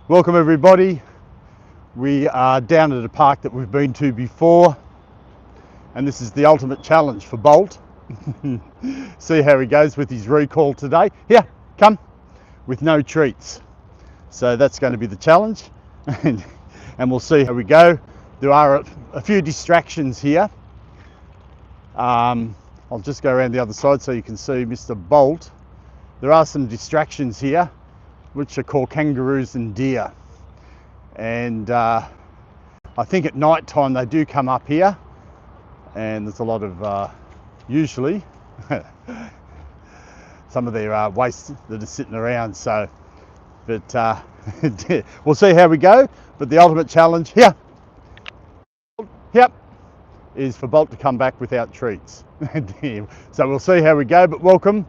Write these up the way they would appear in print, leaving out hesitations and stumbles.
Welcome everybody. We are down at a park that we've been to before, and this is the ultimate challenge for Bolt. See how he goes with his recall today. Here, come, with no treats. So that's going to be the challenge, and we'll see how we go. There are a few distractions here. I'll just go around the other side so you can see Mr. Bolt. There are some distractions here, which are called kangaroos and deer. And I think at night time they do come up here, and there's a lot of, usually, some of their waste that are sitting around. So, but we'll see how we go. But the ultimate challenge here, yep, is for Bolt to come back without treats. So we'll see how we go. But welcome,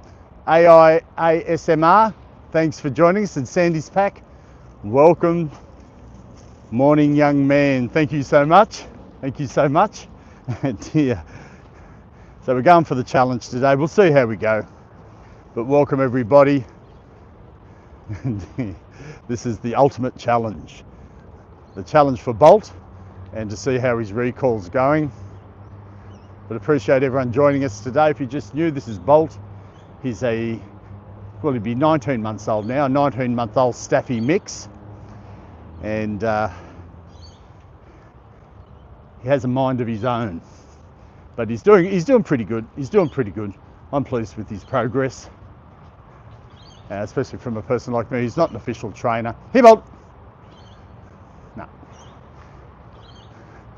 AIASMR. Thanks for joining us, and Sandy's Pack. Welcome, morning young man. Thank you so much. Thank you so much. Dear. So we're going for the challenge today. We'll see how we go. But welcome everybody. This is the ultimate challenge. The challenge for Bolt, and to see how his recall's going. But appreciate everyone joining us today. If you're just new, this is Bolt. He's well, he'd be 19 months old now, a 19-month-old Staffy mix. And he has a mind of his own. But he's doing pretty good. He's doing pretty good. I'm pleased with his progress. Especially from a person like me. He's not an official trainer. Here, Bolt. No.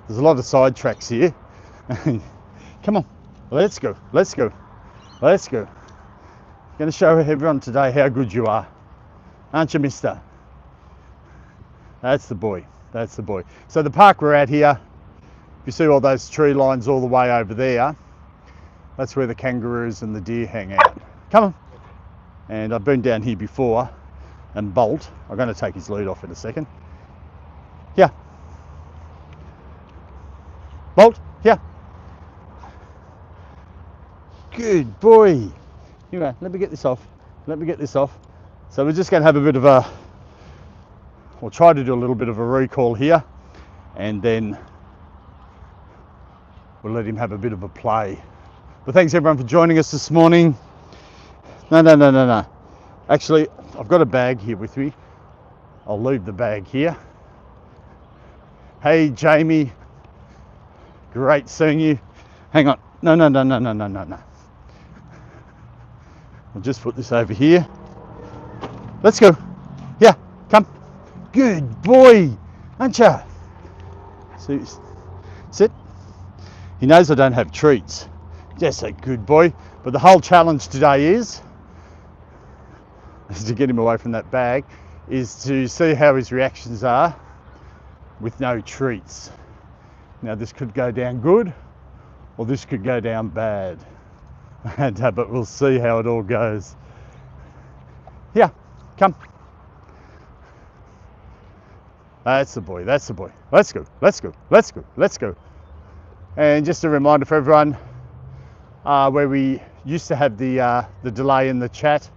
There's a lot of side tracks here. Come on, let's go, let's go, let's go. I'm going to show everyone today how good you are. Aren't you, mister? That's the boy, that's the boy. So the park we're at here, you see all those tree lines all the way over there, that's where the kangaroos and the deer hang out. Come on. And I've been down here before, and Bolt, I'm going to take his lead off in a second. Here. Bolt, here. Good boy. Anyway, let me get this off. Let me get this off. So we're just going to have a bit of a, we'll try to do a little bit of a recall here, and then we'll let him have a bit of a play. But thanks everyone for joining us this morning. No. Actually, I've got a bag here with me. I'll leave the bag here. Hey, Jamie. Great seeing you. Hang on. No. I'll just put this over here. Let's go. Yeah, come. Good boy, aren't you? Sit. He knows I don't have treats. Just a good boy. But the whole challenge today is to get him away from that bag, is to see how his reactions are with no treats. Now this could go down good, or this could go down bad. But we'll see how it all goes. Yeah, come. That's the boy, that's the boy. Let's go, let's go, let's go, let's go. And just a reminder for everyone, where we used to have the delay in the chat,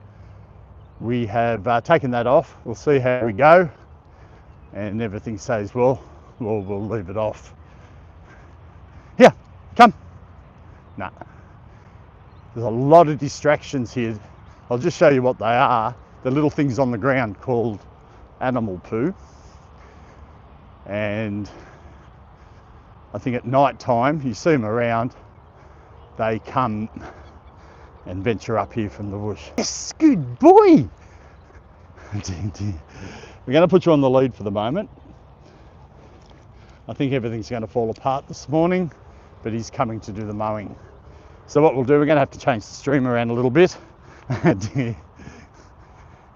we have taken that off. We'll see how we go, and everything stays well, we'll leave it off. Here, come. Nah. There's a lot of distractions here. I'll just show you what they are. The little things on the ground called animal poo. And I think at night time, you see them around, they come and venture up here from the bush. Yes, good boy. We're going to put you on the lead for the moment. I think everything's going to fall apart this morning, but he's coming to do the mowing. So what we'll do, we're going to have to change the stream around a little bit and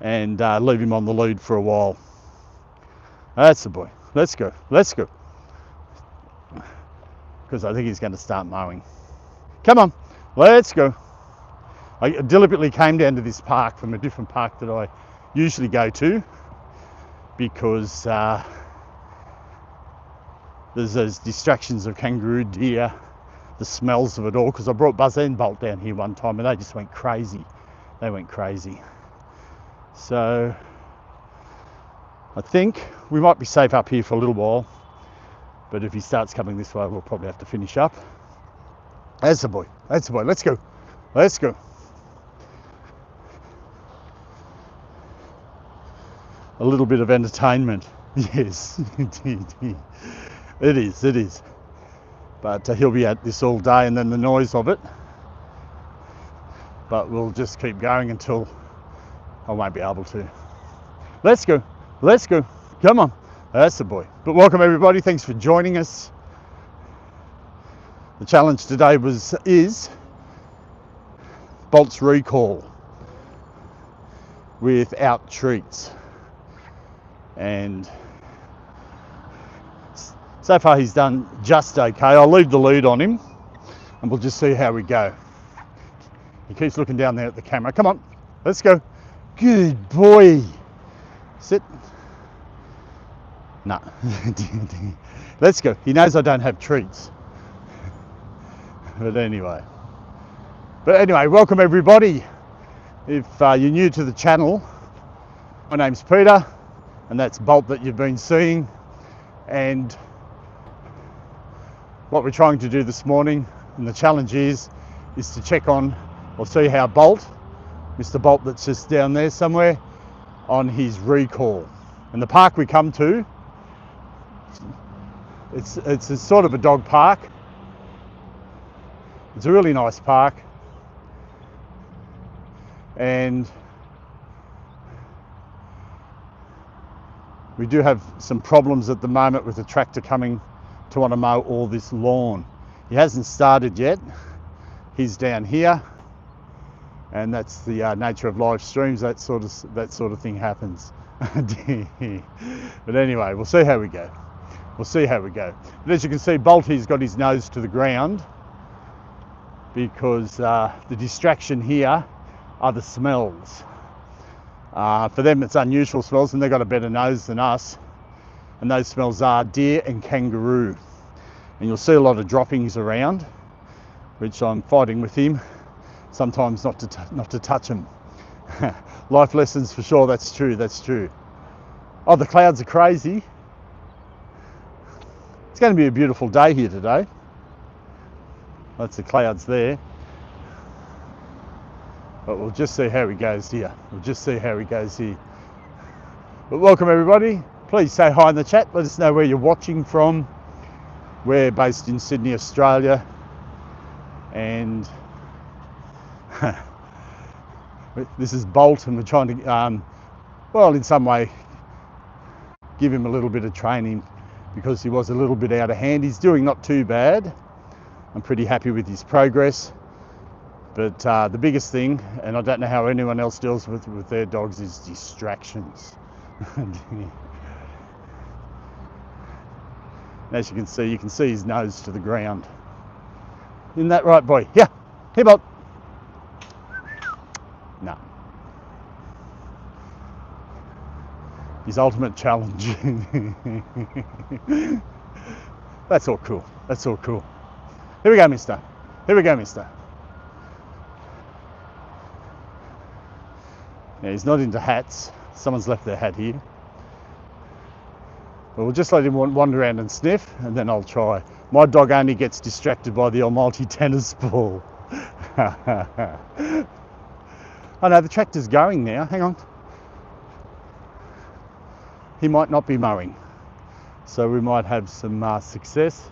leave him on the lead for a while. That's the boy. Let's go. Let's go. Because I think he's going to start mowing. Come on. Let's go. I deliberately came down to this park from a different park that I usually go to, because there's those distractions of kangaroo, deer, the smells of it all, because I brought Buzz and Bolt down here one time and they just went crazy. They went crazy. So I think we might be safe up here for a little while, but if he starts coming this way, we'll probably have to finish up. That's the boy. That's the boy. Let's go. Let's go. A little bit of entertainment. Yes, indeed. It is, it is. But he'll be at this all day, and then the noise of it. But we'll just keep going until I won't be able to. Let's go. Let's go. Come on. That's the boy. But welcome everybody. Thanks for joining us. The challenge today is Bolt's recall without treats. And so far he's done just okay. I'll leave the lead on him and we'll just see how we go. He keeps looking down there at the camera. Come on, let's go. Good boy. Sit. No. Let's go. He knows I don't have treats. But anyway, welcome everybody. If you're new to the channel, my name's Peter, and that's Bolt that you've been seeing. And what we're trying to do this morning, and the challenge is to check on or see how Bolt, Mr. Bolt that's just down there somewhere, on his recall. And the park we come to, it's a sort of a dog park. It's a really nice park, and we do have some problems at the moment with the tractor coming to want to mow all this lawn. He hasn't started yet. He's down here, and that's the nature of live streams. That sort of thing happens. But anyway, we'll see how we go. We'll see how we go. But as you can see, Bolt, he's got his nose to the ground, because the distraction here are the smells. For them it's unusual smells, and they've got a better nose than us, and those smells are deer and kangaroo. And you'll see a lot of droppings around, which I'm fighting with him sometimes not to touch them. Life lessons for sure. That's true, that's true. Oh, the clouds are crazy. It's going to be a beautiful day here today. That's the clouds there. But we'll just see how he goes here. We'll just see how he goes here. But welcome everybody. Please say hi in the chat. Let us know where you're watching from. We're based in Sydney, Australia. And this is Bolt, and we're trying to, well, in some way, give him a little bit of training, because he was a little bit out of hand. He's doing not too bad. I'm pretty happy with his progress, but the biggest thing, and I don't know how anyone else deals with their dogs, is distractions. As you can see his nose to the ground. Isn't that right, boy? Yeah. Here, Bolt. No. His ultimate challenge. That's all cool. That's all cool. Here we go, mister. Here we go, mister. Yeah, he's not into hats. Someone's left their hat here. But we'll just let him wander around and sniff, and then I'll try. My dog only gets distracted by the almighty tennis ball. Oh no, the tractor's going now. Hang on. He might not be mowing, so we might have some success.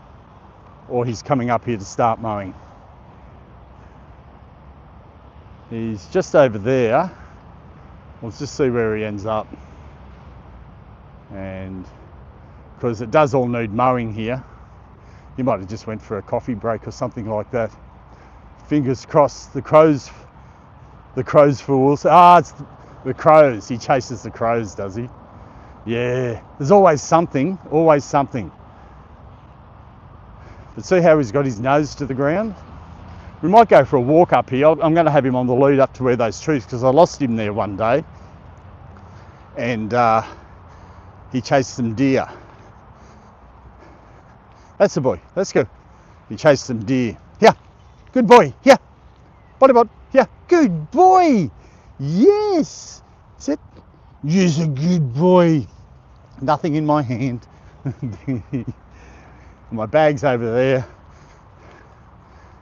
Or he's coming up here to start mowing. He's just over there. Let's just see where he ends up. And because it does all need mowing here, he might have just went for a coffee break or something like that. Fingers crossed. The crows for wolves. It's the crows. He chases the crows, does he? Yeah, there's always something, always something. But see how he's got his nose to the ground? We might go for a walk up here. I'm going to have him on the lead up to where those trees, because I lost him there one day. And he chased some deer. That's the boy. Let's go. He chased some deer. Yeah, good boy. Yeah, body bod. Yeah, good boy. Yes. Sit. You're a good boy. Nothing in my hand. My bag's over there.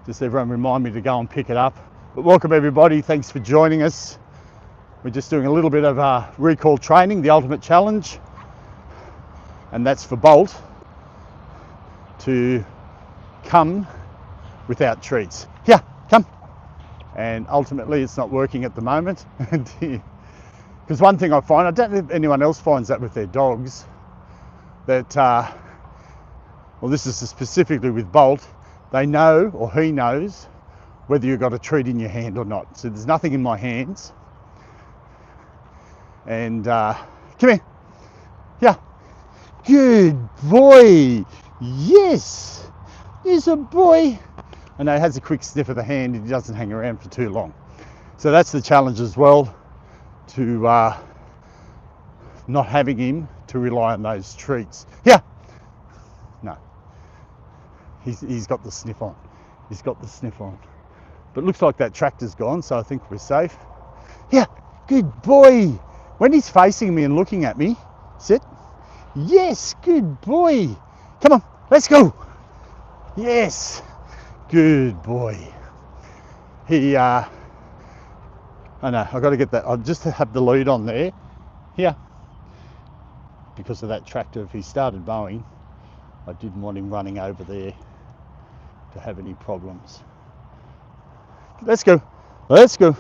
Just everyone remind me to go and pick it up. But welcome everybody, thanks for joining us. We're just doing a little bit of recall training, the ultimate challenge. And that's for Bolt to come without treats. Here, come. And ultimately it's not working at the moment. Because one thing I find, I don't know if anyone else finds that with their dogs, that, well, this is specifically with Bolt, they know, or he knows, whether you've got a treat in your hand or not. So there's nothing in my hands. And come here. Yeah. Good boy. Yes. He's a boy. I know he has a quick sniff of the hand and he doesn't hang around for too long. So that's the challenge as well, to not having him to rely on those treats. Yeah. No. He's got the sniff on. He's got the sniff on. But looks like that tractor's gone, so I think we're safe. Yeah, good boy. When he's facing me and looking at me, sit. Yes, good boy. Come on, let's go. Yes, good boy. I know, I've got to get that. I'll just have the lead on there. Here. Because of that tractor, if he started mowing, I didn't want him running over there to have any problems. Let's go. Let's go.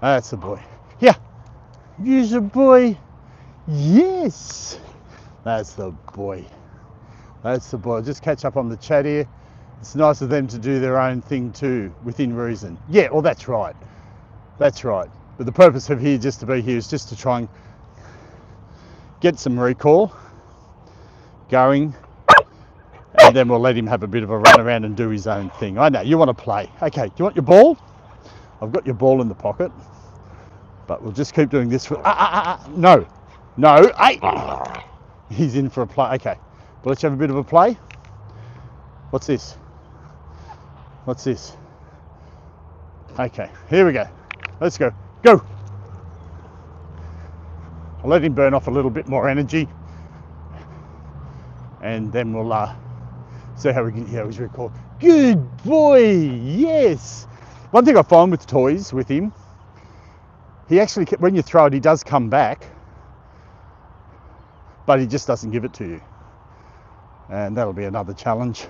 That's the boy. Here. Use the boy. Yes. That's the boy. That's the boy. I'll just catch up on the chat here. It's nice of them to do their own thing too, within reason. Yeah, well, that's right. That's right. But the purpose of here, just to be here, is just to try and get some recall going, and then we'll let him have a bit of a run around and do his own thing. I know, you want to play. Okay, do you want your ball? I've got your ball in the pocket, but we'll just keep doing this for... No, no, hey! He's in for a play. Okay, well, let's have a bit of a play. What's this? What's this? Okay, here we go. Let's go. Go! I'll let him burn off a little bit more energy, and then we'll see how we can hear his record. Good boy, yes. One thing I find with toys with him, he actually, when you throw it, he does come back, but he just doesn't give it to you. And that'll be another challenge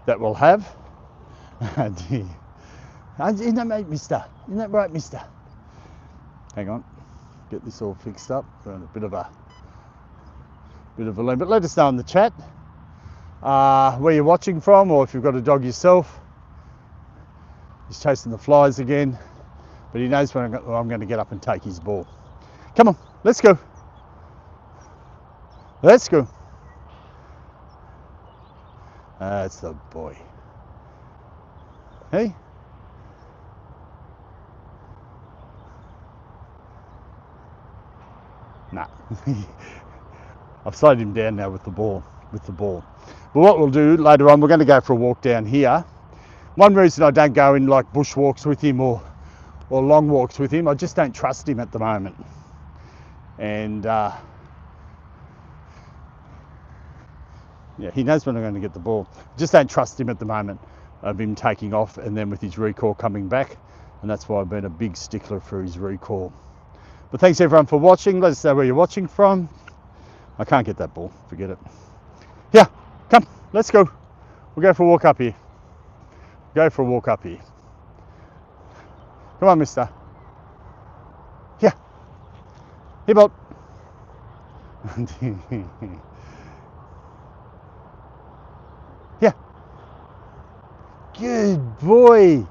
that we'll have. Isn't that right, mister? Isn't that right, mister? Hang on. Get this all fixed up. We're on a bit of a loom, but let us know in the chat where you're watching from, or if you've got a dog yourself. He's chasing the flies again, but he knows when I'm going to get up and take his ball. Come on, let's go. Let's go. That's the boy. Hey. Nah. I've slowed him down now with the ball. But what we'll do later on, we're going to go for a walk down here. One reason I don't go in like bush walks with him or long walks with him, I just don't trust him at the moment. And yeah, he knows when I'm going to get the ball. Just don't trust him at the moment of him taking off and then with his recall coming back. And that's why I've been a big stickler for his recall. But thanks everyone for watching. Let us know where you're watching from. I can't get that ball, forget it. Yeah, come, let's go. We'll go for a walk up here. Go for a walk up here. Come on, mister. Yeah. Here, Bolt. Yeah. Good boy.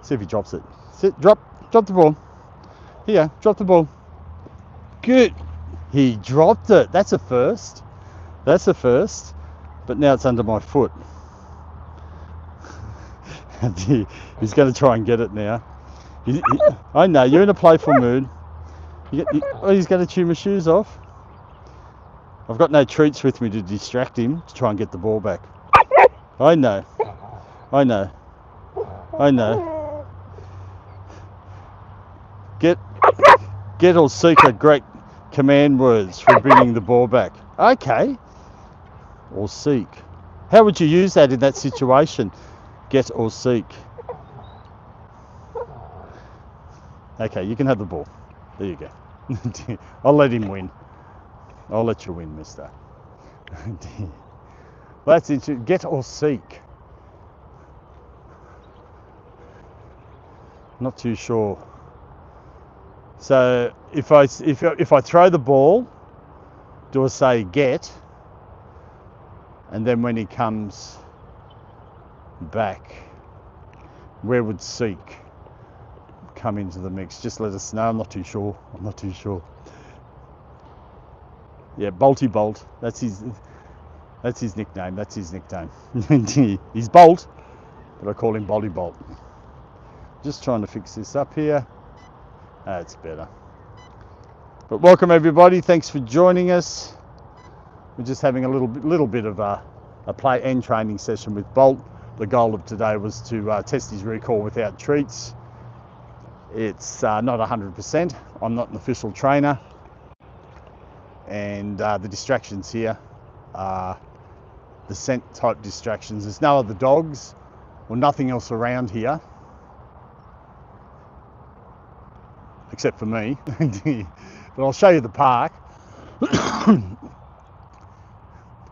See if he drops it. Sit, drop the ball. Here, drop the ball. Good. He dropped it. That's a first. That's a first. But now it's under my foot. He's going to try and get it now. I know, you're in a playful mood. Oh, he's going to chew my shoes off. I've got no treats with me to distract him to try and get the ball back. I know. I know. I know. Get or seek a great command words for bringing the ball back. Okay. Or seek. How would you use that in that situation? Get or seek. Okay, you can have the ball. There you go. I'll let him win. I'll let you win, mister. Well, that's interesting. Get or seek. Not too sure. So if I throw the ball, do I say get? And then when he comes back, where would seek come into the mix? Just let us know. I'm not too sure. Yeah, Bolty Bolt. That's his nickname. He's Bolt, but I call him Bolty Bolt. Just trying to fix this up here. That's better. But welcome everybody. Thanks for joining us. We're just having a little bit of a play and training session with Bolt. The goal of today was to test his recall without treats. It's not 100%. I'm not an official trainer, and the distractions here are the scent type distractions. There's no other dogs or nothing else around here except for me. But I'll show you the park.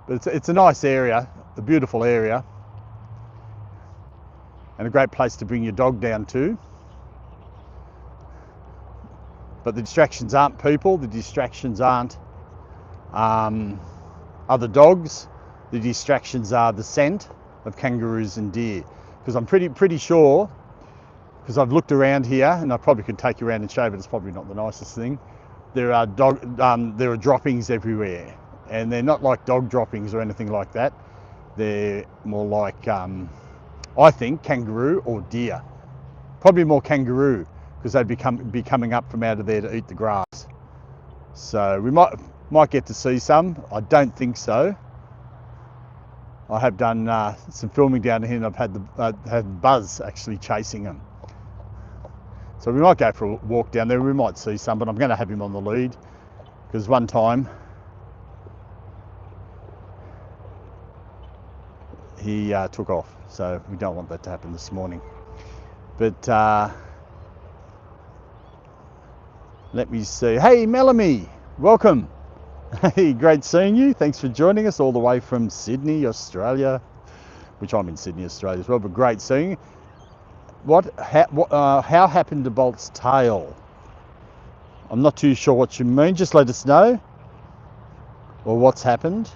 But it's a nice area, a beautiful area, and a great place to bring your dog down to. But the distractions aren't people, the distractions aren't other dogs, the distractions are the scent of kangaroos and deer. Because I'm pretty sure, because I've looked around here, and I probably could take you around and show, but it's probably not the nicest thing. There are droppings everywhere. And they're not like dog droppings or anything like that. They're more like, I think, kangaroo or deer. Probably more kangaroo, because they'd be coming up from out of there to eat the grass. So we might get to see some. I don't think so. I have done some filming down here, and I've had Buzz actually chasing them. So we might go for a walk down there. We might see some, but I'm going to have him on the lead, because one time he took off, so we don't want that to happen this morning. But let me see. Hey Melanie, welcome. Hey, great seeing you. Thanks for joining us all the way from Sydney, Australia, which I'm in Sydney, Australia as well, but great seeing you. How happened to Bolt's tail? I'm not too sure what you mean. Just let us know, or what's happened.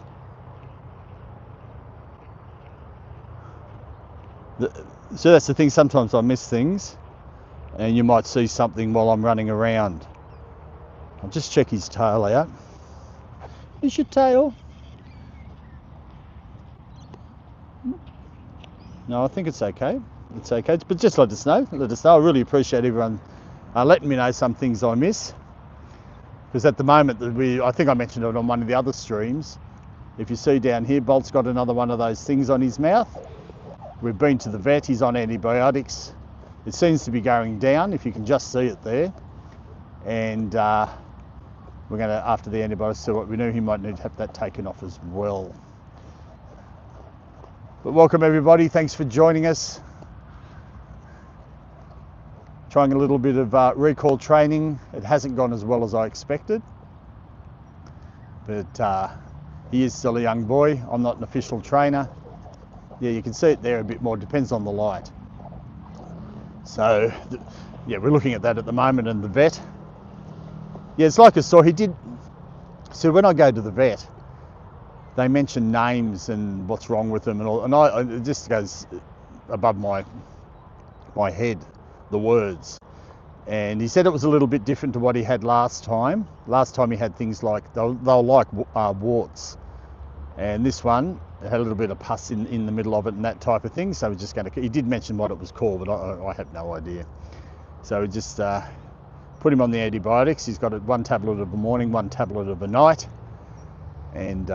So that's the thing, sometimes I miss things, and you might see something while I'm running around. I'll just check his tail out. Is your tail? No, I think it's okay. It's okay, but just let us know. I really appreciate everyone letting me know some things I miss. Because at the moment, I think I mentioned it on one of the other streams. If you see down here, Bolt's got another one of those things on his mouth. We've been to the vet, he's on antibiotics. It seems to be going down, if you can just see it there. And we're going to, after the antibiotics, so what we knew, he might need to have that taken off as well. But welcome everybody, thanks for joining us. Trying a little bit of recall training. It hasn't gone as well as I expected. But he is still a young boy. I'm not an official trainer. Yeah, you can see it there a bit more, depends on the light. So, yeah, we're looking at that at the moment, and the vet. Yeah, it's like I saw, he did, so when I go to the vet, they mention names and what's wrong with them and all, and it just goes above my head, the words. And he said it was a little bit different to what he had last time. Last time he had things like, they'll like warts. And this one, it had a little bit of pus in the middle of it and that type of thing. So we're just going to, he did mention what it was called, but I have no idea. So we just put him on the antibiotics. He's got one tablet of a morning, one tablet of a night. And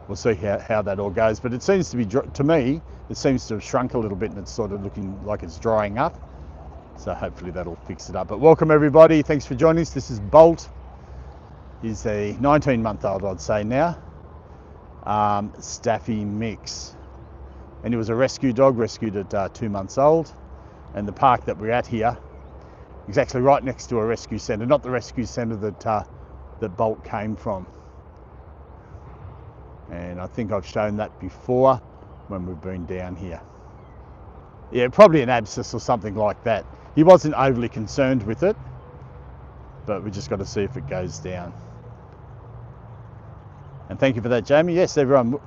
we'll see how that all goes. But it seems to be, to me, it seems to have shrunk a little bit, and it's sort of looking like it's drying up. So hopefully that'll fix it up. But welcome everybody. Thanks for joining us. This is Bolt. He's a 19-month-old, I'd say now, Staffy mix. And he was a rescue dog, rescued at 2 months old. And the park that we're at here is actually right next to a rescue centre, not the rescue centre that Bolt came from. And I think I've shown that before when we've been down here. Yeah, probably an abscess or something like that. He wasn't overly concerned with it, but we just got to see if it goes down. And thank you for that, Jamie. Yes, everyone,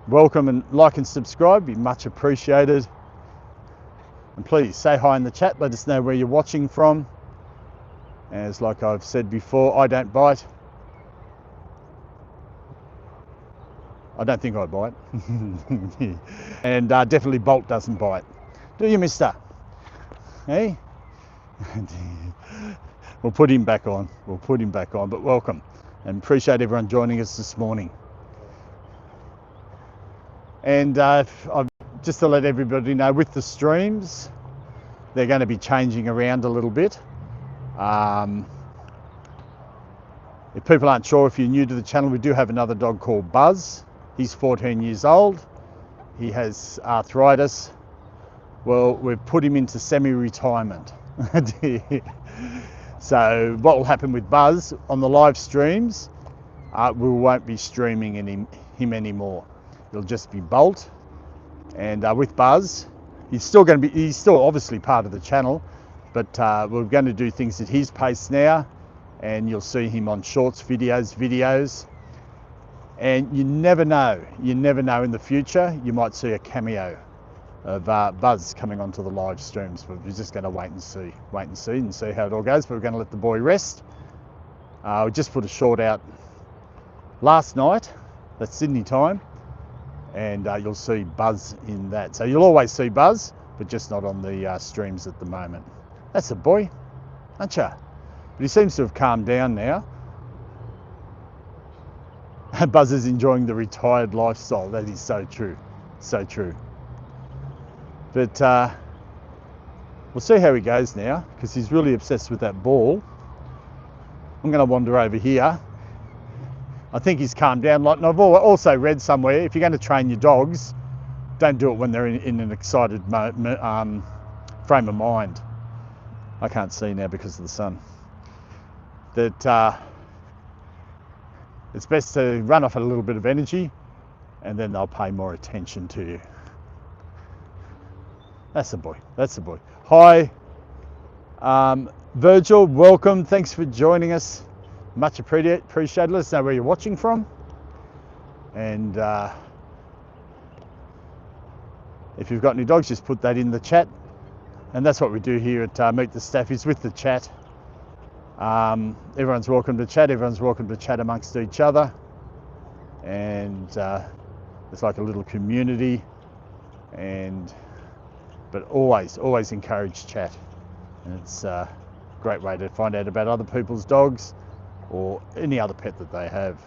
welcome, and like and subscribe, be much appreciated. And please say hi in the chat, let us know where you're watching from. As like I've said before, I don't bite. I don't think I bite. And definitely Bolt doesn't bite. Do you, mister? Hey? We'll put him back on. We'll put him back on, but welcome. And appreciate everyone joining us this morning. And just to let everybody know, with the streams, they're going to be changing around a little bit. If people aren't sure, if you're new to the channel, we do have another dog called Buzz. He's 14 years old. He has arthritis. Well, we've put him into semi-retirement. So what will happen with Buzz on the live streams, we won't be streaming him anymore. It'll just be Bolt. And with Buzz, he's still obviously part of the channel, but we're going to do things at his pace now, and you'll see him on shorts videos. And you never know in the future, you might see a cameo of Buzz coming onto the live streams, but we're just going to wait and see how it all goes. But we're going to let the boy rest. We just put a short out last night, that's Sydney time, and you'll see Buzz in that. So you'll always see Buzz, but just not on the streams at the moment. That's a boy, aren't you? But he seems to have calmed down now. Buzz is enjoying the retired lifestyle. That is so true, so true. But we'll see how he goes now, because he's really obsessed with that ball. I'm going to wander over here. I think he's calmed down. And I've also read somewhere, if you're going to train your dogs, don't do it when they're in an excited frame of mind. I can't see now because of the sun. That it's best to run off a little bit of energy, and then they'll pay more attention to you. That's the boy. That's the boy. Hi, Virgil. Welcome. Thanks for joining us. Much appreciated. Let us know where you're watching from. And if you've got any dogs, just put that in the chat. And that's what we do here at Meet the Staffies with the chat. Everyone's welcome to chat. Everyone's welcome to chat amongst each other. And it's like a little community. But always encourage chat. And it's a great way to find out about other people's dogs or any other pet that they have.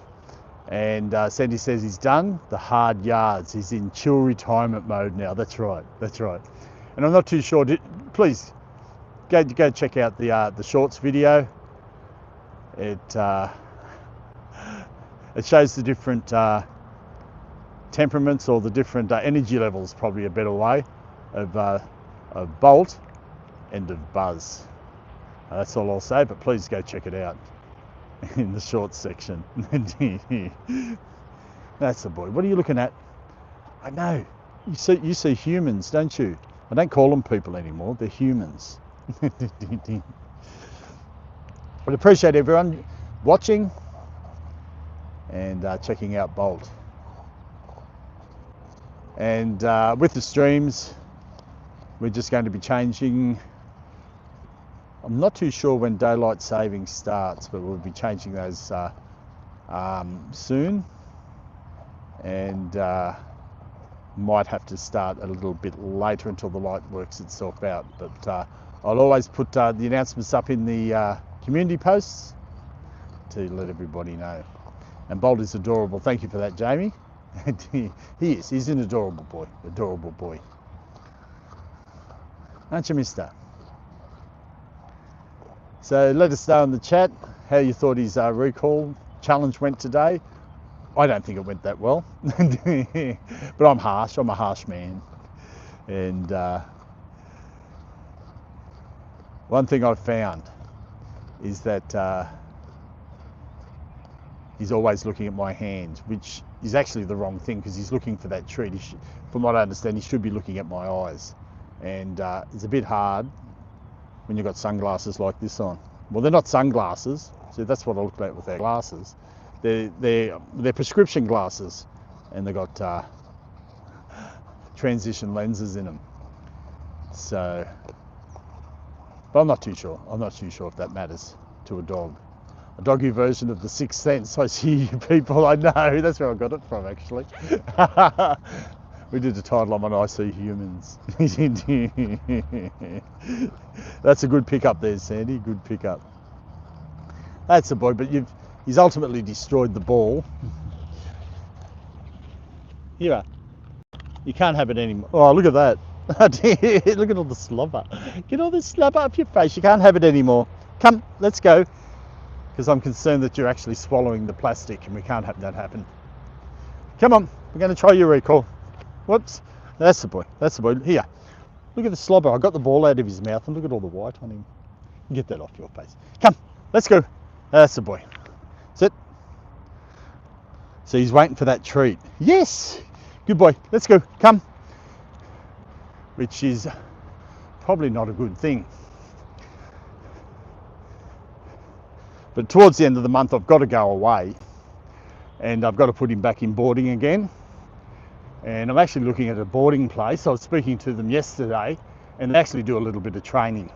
And Sandy says he's done the hard yards. He's in chill retirement mode now. That's right. That's right. And I'm not too sure. Please go check out the shorts video. It shows the different temperaments, or the different energy levels, probably a better way, of Bolt and of Buzz. That's all I'll say, but please go check it out in the shorts section. That's the boy. What are you looking at? I know. You see humans, don't you? I don't call them people anymore. They're humans. But appreciate everyone watching and checking out Bolt. And with the streams, we're just going to be changing. I'm not too sure when daylight saving starts, but we'll be changing those soon. And might have to start a little bit later until the light works itself out. But I'll always put the announcements up in the community posts to let everybody know. And Bolt is adorable. Thank you for that, Jamie. He is. He's an adorable boy. Adorable boy. Aren't you, mister? So let us know in the chat how you thought his recall challenge went today. I don't think it went that well, but I'm harsh. I'm a harsh man, and one thing I've found is that he's always looking at my hand, which is actually the wrong thing because he's looking for that treat. From what I understand, he should be looking at my eyes, and it's a bit hard when you've got sunglasses like this on. Well, they're not sunglasses, so that's what I look like with their glasses. They're prescription glasses, and they've got transition lenses in them. So, but I'm not too sure. I'm not too sure if that matters to a dog. A doggy version of the Sixth Sense. I see people. I know that's where I got it from, actually. We did the title on I See Humans. That's a good pickup there, Sandy. Good pickup. That's a boy, but he's ultimately destroyed the ball. Here, you can't have it anymore. Oh, look at that. Look at all the slobber. Get all this slobber up your face. You can't have it anymore. Come, let's go. Because I'm concerned that you're actually swallowing the plastic, and we can't have that happen. Come on, we're going to try your recall. Whoops, that's the boy, that's the boy. Here, look at the slobber. I got the ball out of his mouth, and look at all the white on him. Get that off your face. Come, let's go. That's the boy. Sit. So he's waiting for that treat. Yes, good boy. Let's go. Come. Which is probably not a good thing. But towards the end of the month, I've got to go away, and I've got to put him back in boarding again. And I'm actually looking at a boarding place. I was speaking to them yesterday, and they actually do a little bit of training.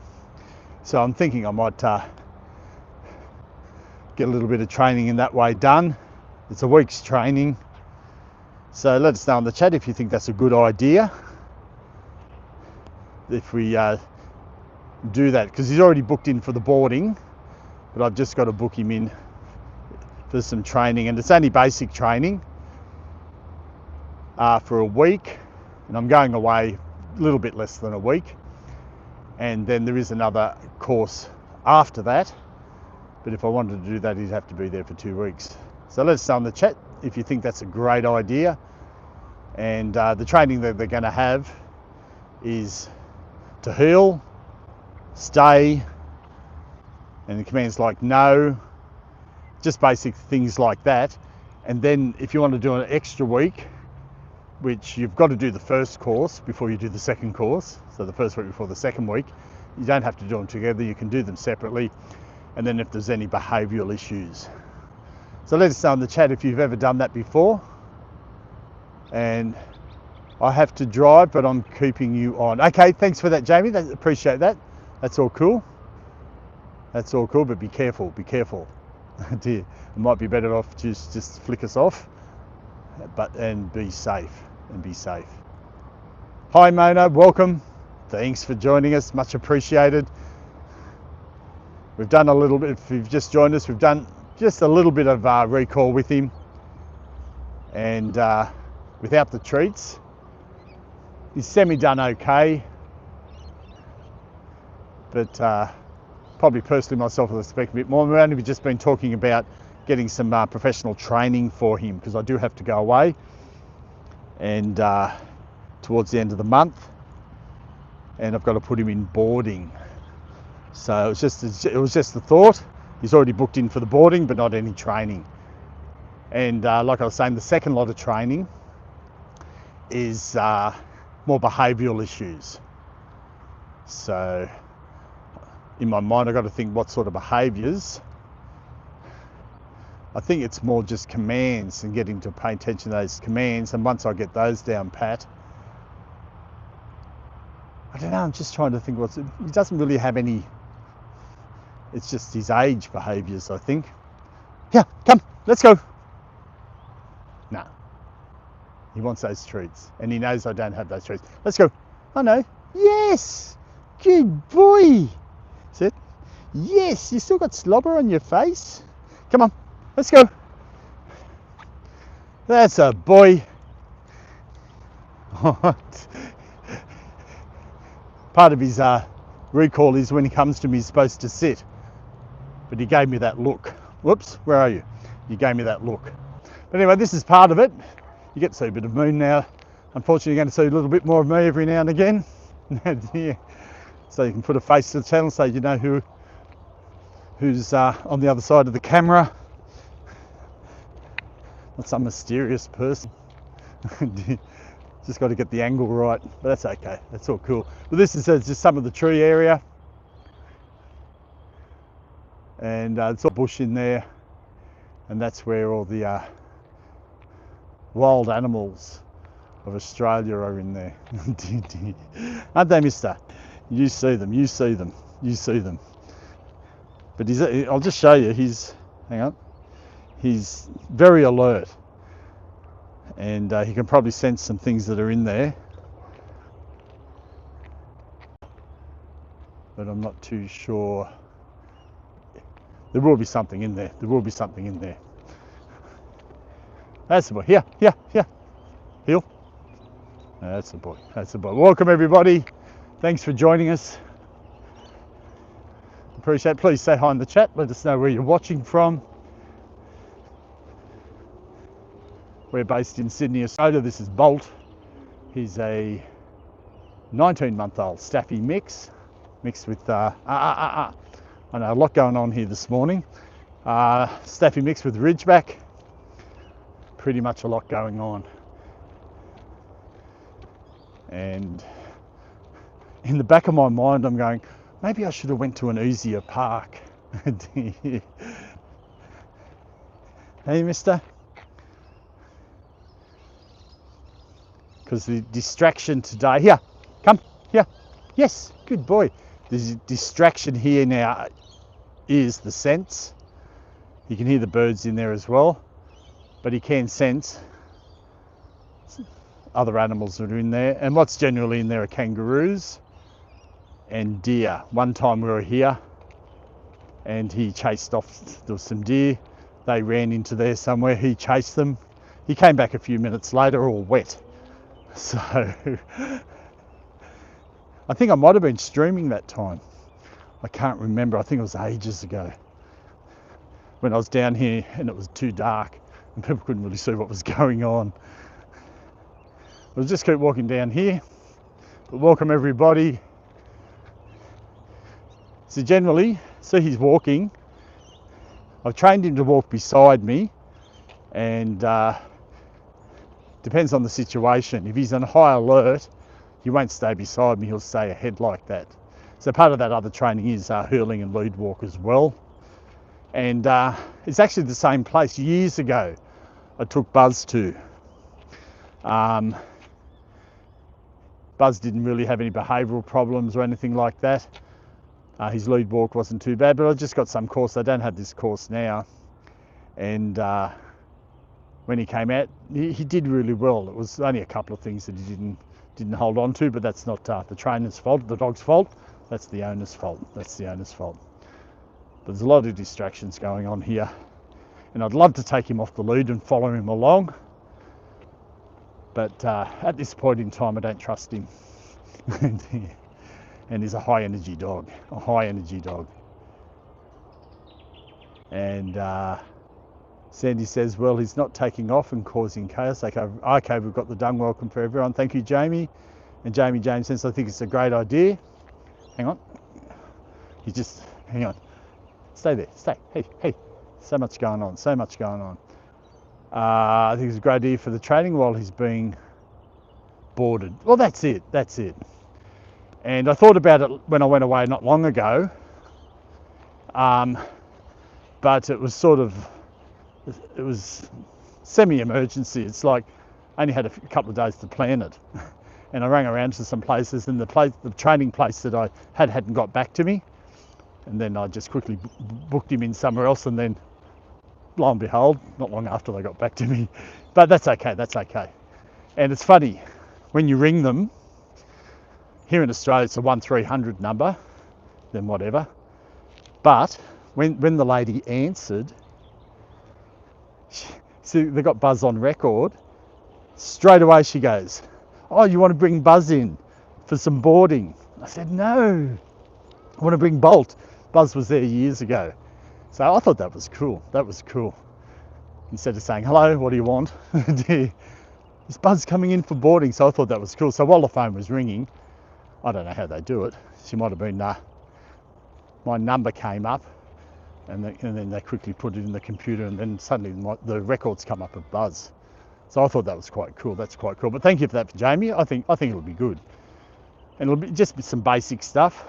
So I'm thinking I might get a little bit of training in that way done. It's a week's training. So let us know in the chat if you think that's a good idea. If we do that, because he's already booked in for the boarding, but I've just got to book him in for some training, and it's only basic training. For a week, and I'm going away a little bit less than a week, and then there is another course after that, but if I wanted to do that, he'd have to be there for 2 weeks. So let us know in the chat if you think that's a great idea. And the training that they're going to have is to heel, stay, and the commands like no, just basic things like that. And then if you want to do an extra week, which you've got to do the first course before you do the second course, so the first week before the second week, you don't have to do them together, you can do them separately, and then if there's any behavioural issues. So let us know in the chat if you've ever done that before. And I have to drive, but I'm keeping you on. Okay, thanks for that, Jamie, appreciate that. That's all cool. That's all cool, but be careful, be careful. Dear, it might be better off just flick us off, and be safe. And be safe. Hi Mona, welcome. Thanks for joining us, much appreciated. We've done a little bit, if you've just joined us, we've done just a little bit of recall with him, and without the treats. He's semi-done okay, but probably personally myself I'll expect a bit more. We've only just been talking about getting some professional training for him, because I do have to go away, and towards the end of the month, and I've got to put him in boarding. So it was just the thought. He's already booked in for the boarding, but not any training. And like I was saying, the second lot of training is more behavioural issues. So in my mind, I've got to think what sort of behaviours. I think it's more just commands and getting to pay attention to those commands. And once I get those down pat, I don't know, I'm just trying to think he doesn't really have any, it's just his age behaviours, I think. Yeah, come, let's go. No, he wants those treats, and he knows I don't have those treats. Let's go. Oh no, yes, good boy. Sit. Yes, you still got slobber on your face. Come on. Let's go. That's a boy. Part of his recall is when he comes to me, he's supposed to sit. but he gave me that look. Whoops, where are you? You gave me that look. But anyway, this is part of it. You get to see a bit of Moon now. Unfortunately, you're going to see a little bit more of me every now and again. Yeah. So you can put a face to the channel so you know who's on the other side of the camera. Not some mysterious person. Just got to get the angle right, but that's okay. That's all cool. But this is just some of the tree area. And it's all bush in there. And that's where all the wild animals of Australia are in there. Aren't they, mister? You see them, you see them, you see them. But I'll just show you, hang on, he's very alert. And he can probably sense some things that are in there. But I'm not too sure. There will be something in there. There will be something in there. That's the boy. Here, here, here. Heel. That's the boy. That's the boy. Welcome everybody. Thanks for joining us. Appreciate it. Please say hi in the chat. Let us know where you're watching from. We're based in Sydney, Australia. This is Bolt. He's a 19-month-old Staffy mix, mixed with I know a lot going on here this morning. Staffy mixed with Ridgeback. Pretty much a lot going on. And in the back of my mind, I'm going, maybe I should have went to an easier park. Hey, mister. Because the distraction today, here, come, here, yes, good boy. The distraction here now is the sense. You can hear the birds in there as well, but he can sense other animals that are in there. And what's generally in there are kangaroos and deer. One time we were here and he chased off, there was some deer. They ran into there somewhere, he chased them. He came back a few minutes later all wet. So I think I might have been streaming that time. I can't remember. I think it was ages ago when I was down here and it was too dark and people couldn't really see what was going on. We'll just keep walking down here. But welcome everybody. So generally, see he's walking. I've trained him to walk beside me, and depends on the situation. If he's on high alert, he won't stay beside me, he'll stay ahead like that. So part of that other training is hurling and lead walk as well. And it's actually the same place. Years ago, I took Buzz to. Buzz didn't really have any behavioural problems or anything like that. His lead walk wasn't too bad, but I just got some course. I don't have this course now. And when he came out, he did really well. It was only a couple of things that he didn't hold on to, but that's not the trainer's fault, the dog's fault. That's the owner's fault. That's the owner's fault. But there's a lot of distractions going on here, and I'd love to take him off the lead and follow him along. But at this point in time, I don't trust him. And he's a high energy dog, a high energy dog. And Sandy says, well, he's not taking off and causing chaos. Okay, we've got the dung welcome for everyone. Thank you, Jamie. And Jamie James says, I think it's a great idea. Hang on. Hang on. Stay there, stay. Hey. So much going on, so much going on. I think it's a great idea for the training while he's being boarded. Well, that's it. And I thought about it when I went away not long ago. But it was it was semi-emergency. It's like I only had a couple of days to plan it. And I rang around to some places, and the training place that I hadn't got back to me. And then I just quickly booked him in somewhere else, and then lo and behold, not long after they got back to me. But that's okay. And it's funny, when you ring them, here in Australia it's a 1300 number, then whatever. But when the lady answered, see, they got Buzz on record, straight away she goes, oh, you want to bring Buzz in for some boarding? I said, no, I want to bring Bolt. Buzz was there years ago. So I thought that was cool. That was cool. Instead of saying, hello, what do you want? This buzz coming in for boarding. So I thought that was cool. So while the phone was ringing, I don't know how they do it. She might have been, my number came up, and then they quickly put it in the computer, and then suddenly the records come up of buzz. So I thought that was quite cool. That's quite cool. But thank you for that, Jamie. I think it'll be good. And it'll be just some basic stuff.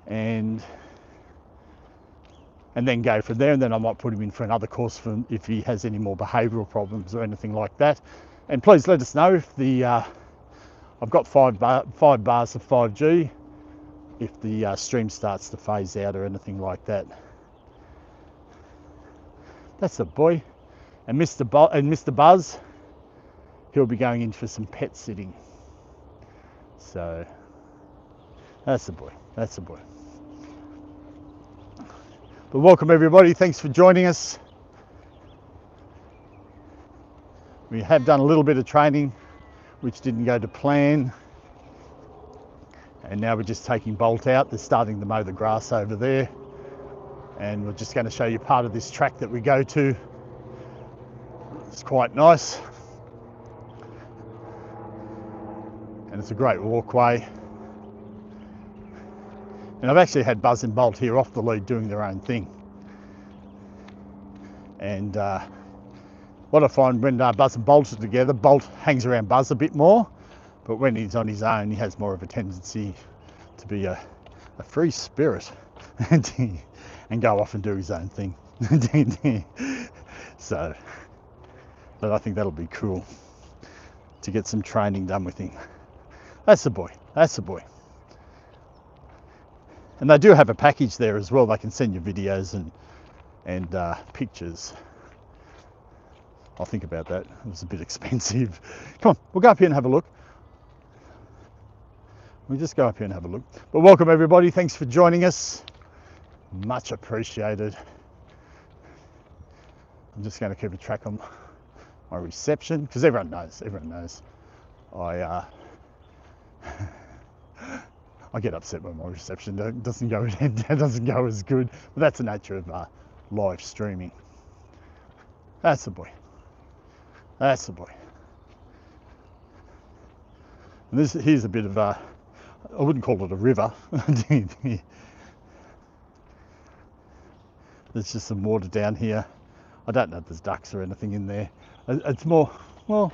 And then go from there, and then I might put him in for another course for if he has any more behavioural problems or anything like that. And please let us know if I've got 5 bars of 5G, if the stream starts to phase out or anything like that. That's a boy. And Mr. Buzz, he'll be going in for some pet sitting. So that's a boy. That's a boy. But welcome everybody, thanks for joining us. We have done a little bit of training which didn't go to plan, and now we're just taking Bolt out. They're starting to mow the grass over there, and we're just going to show you part of this track that we go to. It's quite nice, and it's a great walkway. And I've actually had Buzz and Bolt here off the lead doing their own thing. And what I find when Buzz and Bolt are together, Bolt hangs around Buzz a bit more, but when he's on his own, he has more of a tendency to be a free spirit and go off and do his own thing. So, but I think that'll be cool to get some training done with him. That's the boy. That's the boy. And they do have a package there as well. They can send you videos and pictures. I'll think about that. It was a bit expensive. Come on, we'll go up here and have a look. We'll just go up here and have a look. But welcome everybody. Thanks for joining us. Much appreciated. I'm just going to keep a track on my reception because everyone knows. I get upset when my reception doesn't go as good, but that's the nature of live streaming. That's the boy. That's the boy. And here's a bit of I wouldn't call it a river. There's just some water down here. I don't know if there's ducks or anything in there. It's more, well,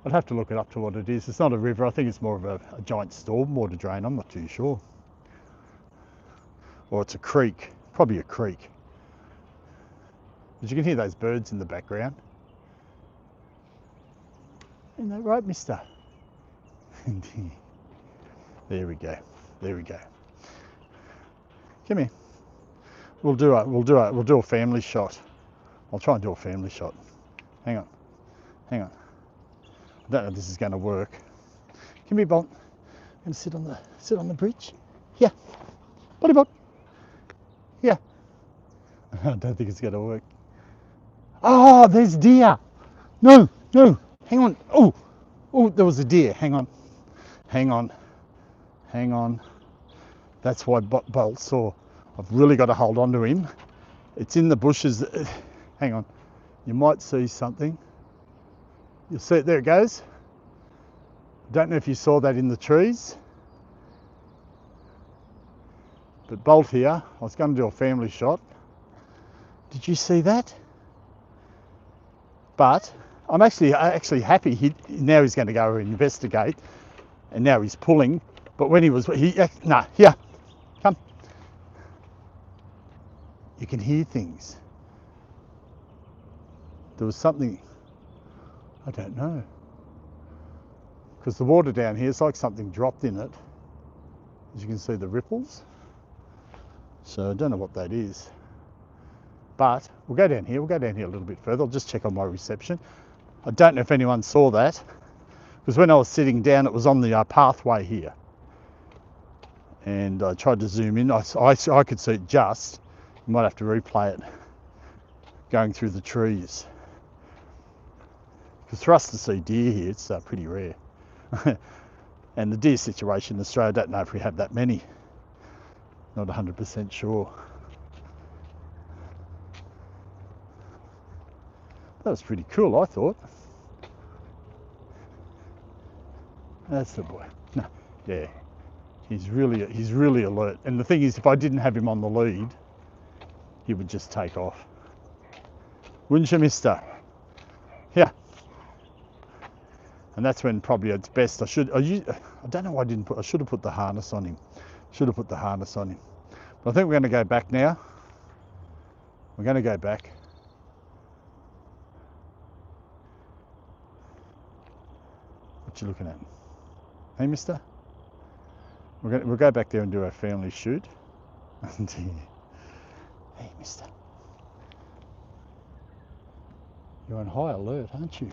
I'd have to look it up to what it is. It's not a river. I think it's more of a giant storm water drain. I'm not too sure. Or it's a creek. Probably a creek. But you can hear those birds in the background. Isn't that right, mister? There we go. There we go. Come here. We'll do a family shot. I'll try and do a family shot. Hang on. Hang on. I don't know if this is going to work. Come here, Bolt. I'm going to sit on the bridge. Yeah. Buddy Bolt. Yeah. I don't think it's going to work. Oh, there's deer. No. Hang on. Oh, there was a deer. Hang on. That's why Bolt saw. I've really got to hold on to him. It's in the bushes. Hang on. You might see something. You'll see it. There it goes. Don't know if you saw that in the trees. But Bolt here, I was going to do a family shot. Did you see that? But I'm actually happy. Now he's going to go investigate, and now he's pulling. But when here, come. You can hear things. There was something. I don't know. Because the water down here is like something dropped in it. As you can see the ripples. So I don't know what that is. But we'll go down here. We'll go down here a little bit further. I'll just check on my reception. I don't know if anyone saw that. Because when I was sitting down, it was on the pathway here. And I tried to zoom in. I could see it just. You might have to replay it. Going through the trees. Because for us to see deer here, it's pretty rare. And the deer situation in Australia, I don't know if we have that many. Not 100% sure. That was pretty cool, I thought. That's the boy. No, yeah, he's really alert. And the thing is, if I didn't have him on the lead, he would just take off. Wouldn't you, mister? Yeah. And that's when probably it's best. I don't know why I didn't put. I should have put the harness on him. Should have put the harness on him. But I think we're going to go back now. We're going to go back. What you looking at? Hey, mister? We'll go back there and do our family shoot. Hey, mister. You're on high alert, aren't you?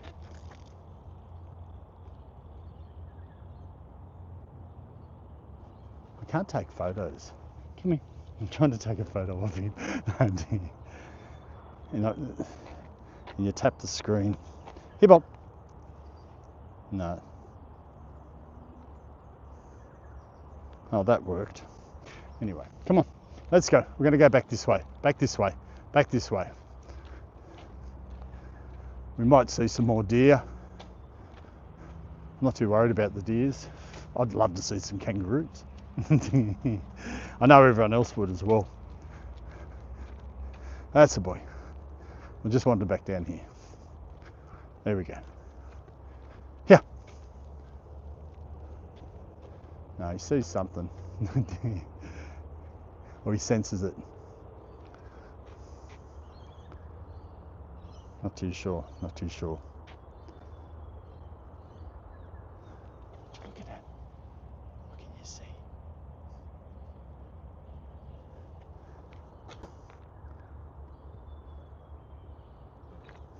I can't take photos. Come here. I'm trying to take a photo of him. You know, and you tap the screen. Here, Bob. No. Oh, that worked. Anyway, come on. Let's go. We're going to go back this way. Back this way. Back this way. We might see some more deer. I'm not too worried about the deers. I'd love to see some kangaroos. I know everyone else would as well. That's a boy. I just wanted to back down here. There we go. Yeah. No, he sees something. Or he senses it. Not too sure. Not too sure. Look at that. What can you see?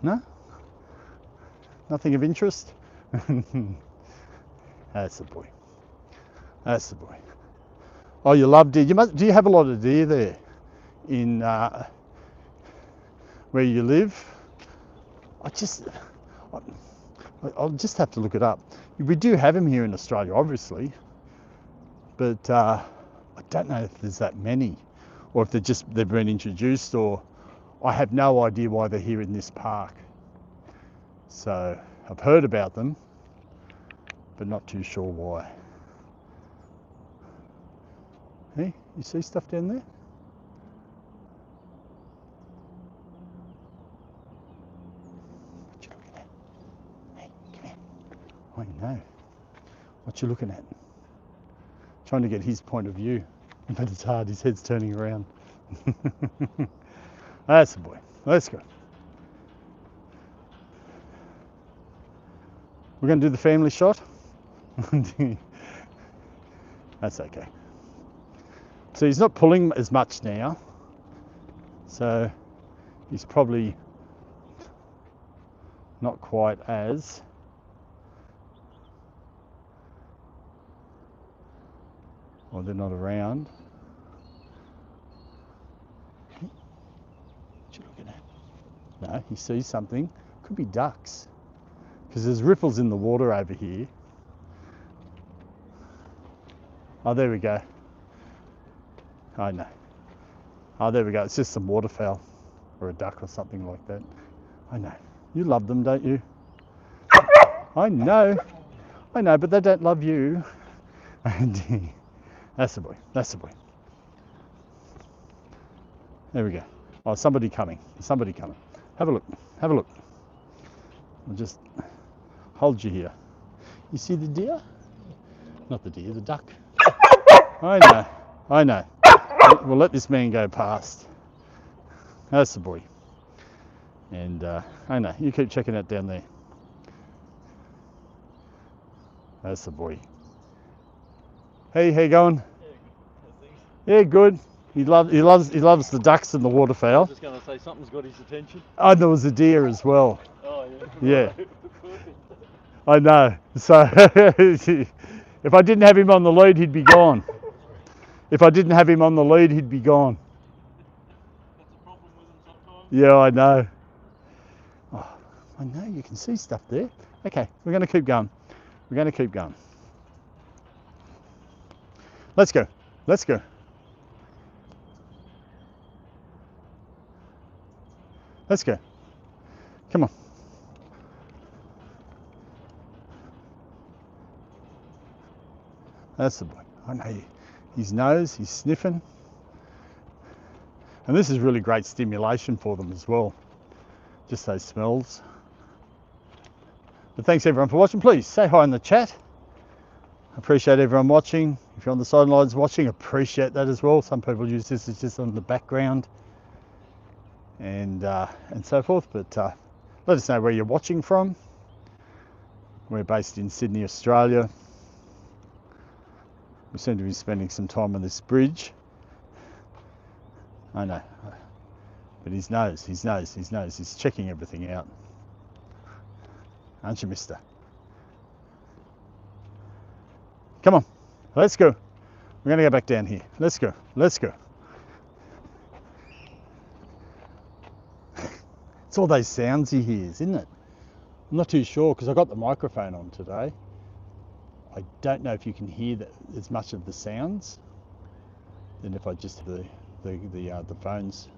No? Nothing of interest? That's the boy. That's the boy. Oh, you love deer. Do you have a lot of deer there in where you live? I'll just have to look it up. We do have them here in Australia, obviously, but I don't know if there's that many, or if they've been introduced, or I have no idea why they're here in this park. So I've heard about them, but not too sure why. Hey, you see stuff down there? What you looking at? Hey, come here. I know. What you looking at? Trying to get his point of view, but it's hard. His head's turning around. That's the boy. Let's go. We're going to do the family shot. That's okay. So he's not pulling as much now. So he's probably not quite as. Or they're not around. What you looking at? No, he sees something. Could be ducks. Because there's ripples in the water over here. Oh, there we go. I know. Oh, there we go. It's just some waterfowl or a duck or something like that. I know. You love them, don't you? I know. I know, but they don't love you. That's the boy. That's the boy. There we go. Oh, somebody coming. Somebody coming. Have a look. Have a look. I'll just hold you here. You see the deer? Not the deer, the duck. I know. I know. We'll let this man go past. That's the boy. And I know. You keep checking that down there. That's the boy. Hey, how you going? Yeah, good. He loves the ducks and the waterfowl. I was just going to say something's got his attention. Oh, there was a deer as well. Oh yeah. Yeah. I know. So if I didn't have him on the lead, he'd be gone. If I didn't have him on the lead, he'd be gone. That's a problem with him sometimes. Yeah, I know. Oh, I know, you can see stuff there. Okay, we're going to keep going. We're going to keep going. Let's go. Let's go. Let's go. Come on. That's the boy. I know his nose, he's sniffing. And this is really great stimulation for them as well. Just those smells. But thanks everyone for watching. Please say hi in the chat. Appreciate everyone watching. If you're on the sidelines watching, appreciate that as well. Some people use this as just on the background and so forth. But let us know where you're watching from. We're based in Sydney, Australia. We seem to be spending some time on this bridge. I know, but his nose, he's checking everything out. Aren't you, mister? Come on, let's go. We're going to go back down here. Let's go, let's go. It's all those sounds he hears, isn't it? I'm not too sure because I got the microphone on today. I don't know if you can hear as much of the sounds than if I just have the phones.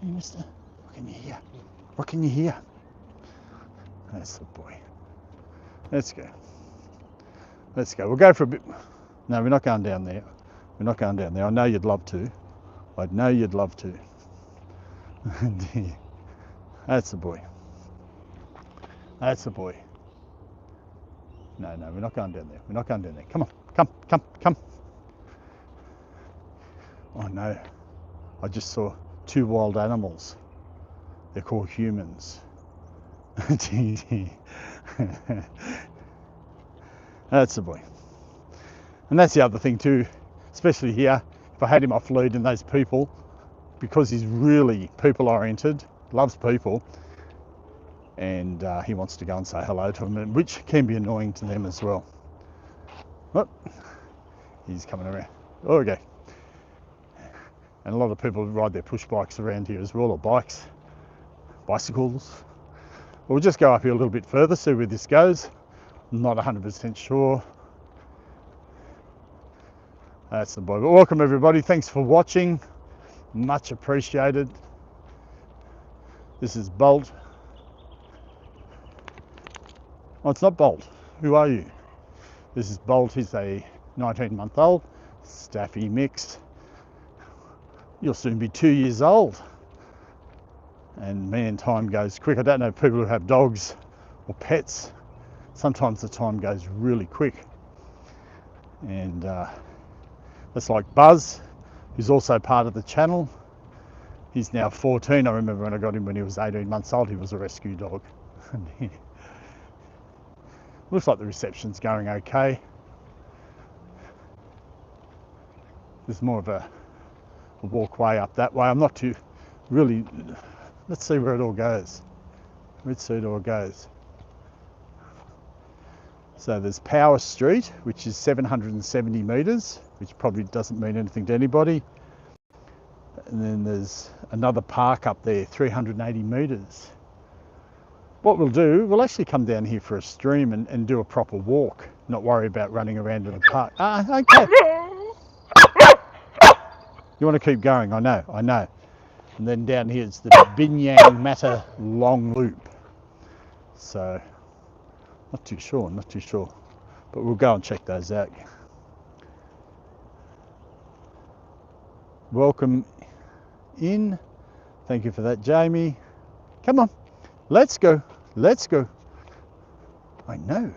Hey, mister, what can you hear? What can you hear? That's the boy. Let's go. Let's go. We'll go for a bit. No, we're not going down there. We're not going down there. I know you'd love to. I know you'd love to. That's the boy. That's the boy. No, we're not going down there. We're not going down there. Come on. Come. Oh no. I just saw two wild animals. They're called humans. That's the boy. And that's the other thing too, especially here, if I had him off lead and those people, because he's really people oriented, loves people, and he wants to go and say hello to them, which can be annoying to them as well. Oh, he's coming around. Oh, okay. And a lot of people ride their push bikes around here as well, or bicycles. We'll just go up here a little bit further, see where this goes. I'm not 100% sure. That's the boy. But welcome everybody. Thanks for watching. Much appreciated. This is Bolt. Oh, it's not Bolt. Who are you? This is Bolt. He's a 19-month-old Staffy mix. You'll soon be 2 years old. And man, time goes quick. I don't know if people who have dogs or pets, sometimes the time goes really quick. And that's like Buzz, who's also part of the channel. He's now 14. I remember when I got him when he was 18 months old, he was a rescue dog. Looks like the reception's going okay. There's more of a walkway up that way. I'm not too really. Let's see where it all goes. Let's see it all goes. So there's Power Street, which is 770 metres, which probably doesn't mean anything to anybody. And then there's another park up there, 380 metres. What we'll do, we'll actually come down here for a stream and do a proper walk, not worry about running around in the park. Okay. You want to keep going, I know. And then down here it's the Binyang Matter long loop. So, not too sure. But we'll go and check those out. Welcome in. Thank you for that, Jamie. Come on, let's go. I know.